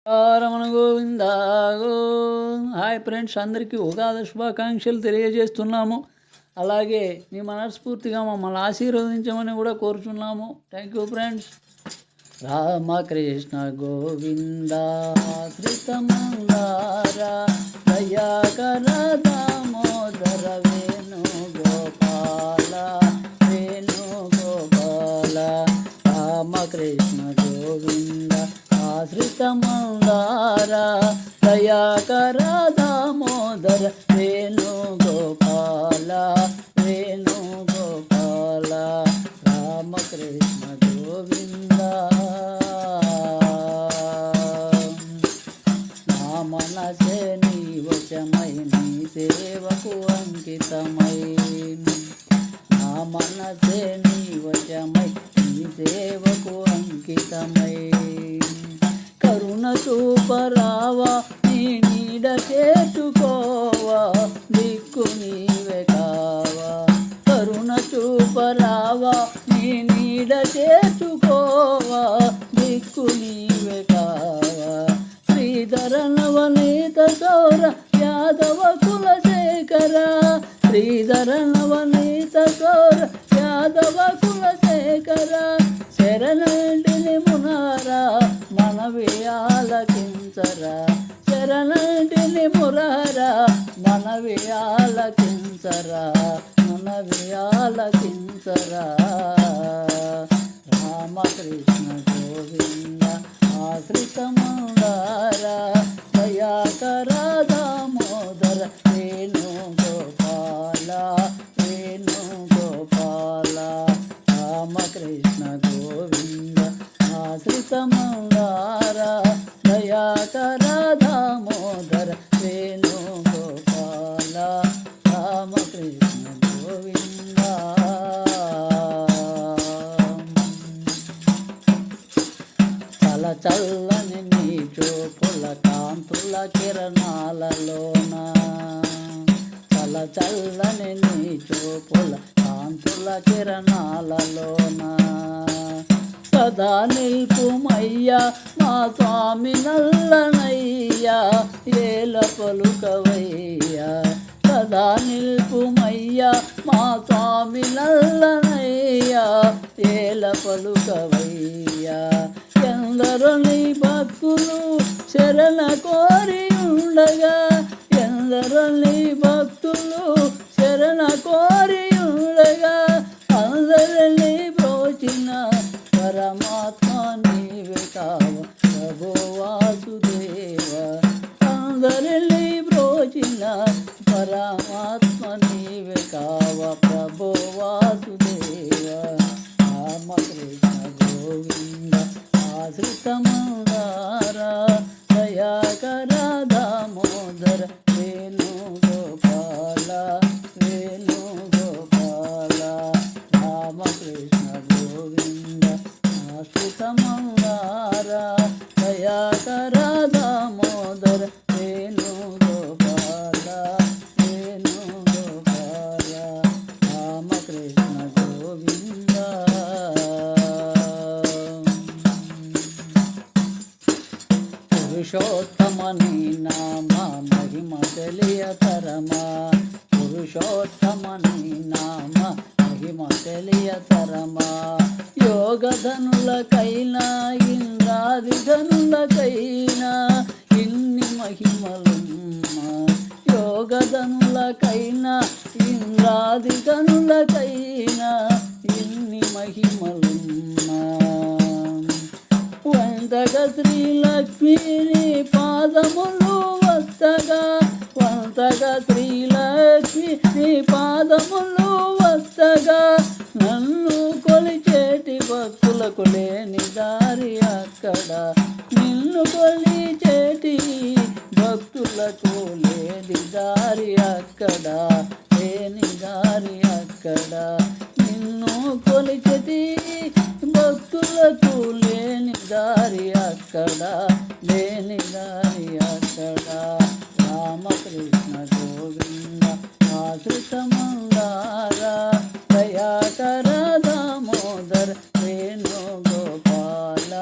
Ramana Govinda hi friends, అందరికీ ఉగాది శుభాకాంక్షలు తెలియజేస్తున్నాము. అలాగే మీ మనస్ఫూర్తిగా మమ్మల్ని ఆశీర్వదించమని కూడా కోరుచున్నాము. Thank you friends. Ramakrishna Govinda శ్రీతమందార దయాకర దామోదర వేణు గోపాల రామకృష్ణ గోవింద ఆశ్రితమందార దయాకర దామోదర వేణు గోపాల రామకృష్ణ గోవింద. నా మనసే నీ వశమై నీ సేవకు అంకితమై, నా మనసే నీ వశమై నీ సేవకు అంకితమై, కరుణ చూపరావా నీ నీడ చేర్చుకోవా దిక్కు నీవే కావా, కరుణ చూపరావా నీ నీడ చేర్చుకోవా దిక్కు నీవే కావా. శ్రీధర నవనీత సౌర యాదవ కులశేఖర, శ్రీధర నవనీత సౌర యాదవ కులశేఖర, శరణంటిని మునారా మనవి ఆలకించరా, శరణంటిని మురారా మనవి ఆలకించరా, మనవి ఆలకించరా. రామకృష్ణ గోవింద ఆశ్రితమందార దయాకర దామోదర వేణు గోపాల రామకృష్ణ గోవింద ఆశ్రితమందార దయాకర దామోదర వేణు గోపాల రామకృష్ణ గోవింద. చల్లని నీ చూపుల కాంతుల కిరణాలలోన, చల్లని నీ చూపుల కాంతుల కిరణాలలోన, సదా నిల్పుమయ్యా మా స్వామి నల్లనయ్యా ఏల పలుకవయ్యా, సదా నిల్పుమయ్యా మా స్వామి నల్లనయ్యా ఏల పలుకవయ్యా. ఎందరో నీ భక్తులు శరణ కోరి ఉండగా, ఎందరో నీ భక్తులు శరణ కోరి ఉండగా, అందరినీ బ్రోచిన పరమాత్మ నీవే కావ ప్రభు వాసుదేవ, అందరినీ బ్రోచిన పరమాత్మ నీవే కావ ప్రభు వాసుదేవ. రామకృష్ణ గోవింద ఆశ్రితమందార దయాకర దామోదర వేణు గోపాల రామకృష్ణ గోవింద ఆశ్రితమందార దయాకర దామోదర వేణు గోపాల రామకృష్ణ గోవింద. పురుషోత్తమని నామ మహిమ తెలియతరమా, పురుషోత్తమని నామ మహిమ తెలియతరమా, యోగధనులకైనా ఇంద్రాది ధనులకైనా ఇన్ని మహిమలున్నా, యోగధనులకైనా ఇంద్రాది ధనులకైనా ఇన్ని మహిమలున్నా, వంతగా శ్రీలక్ష్మిని పాదములు వస్తగా, వంతగా శ్రీలక్ష్మిని పాదములు వస్తగా, నన్ను కొలిచేటి భక్తులకు లేని దారి అక్కడ, నిన్ను కొలిచేటి భక్తులకు లేని దారి అక్కడ, లేని దారి అక్కడ, నిన్ను కొలిచేటి భక్తులకు లేని దారి అక్కడ, లేని దారి అక్కడ. రామకృష్ణ గోవింద ఆశ్రితమందార దయాకర దామోదర వేణు గోపాల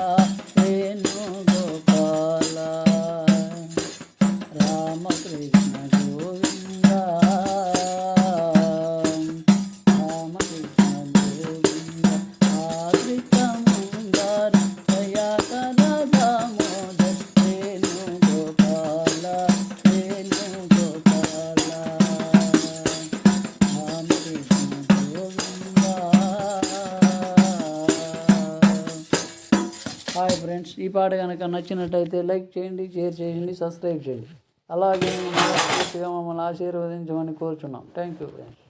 ఫ్రెండ్స్. ఈ పాట కనుక నచ్చినట్టయితే లైక్ చేయండి, షేర్ చేయండి, సబ్స్క్రైబ్ చేయండి. అలాగే మనస్ఫూర్తిగా మమ్మల్ని ఆశీర్వదించమని కోరుచున్నాం. Thank you friends.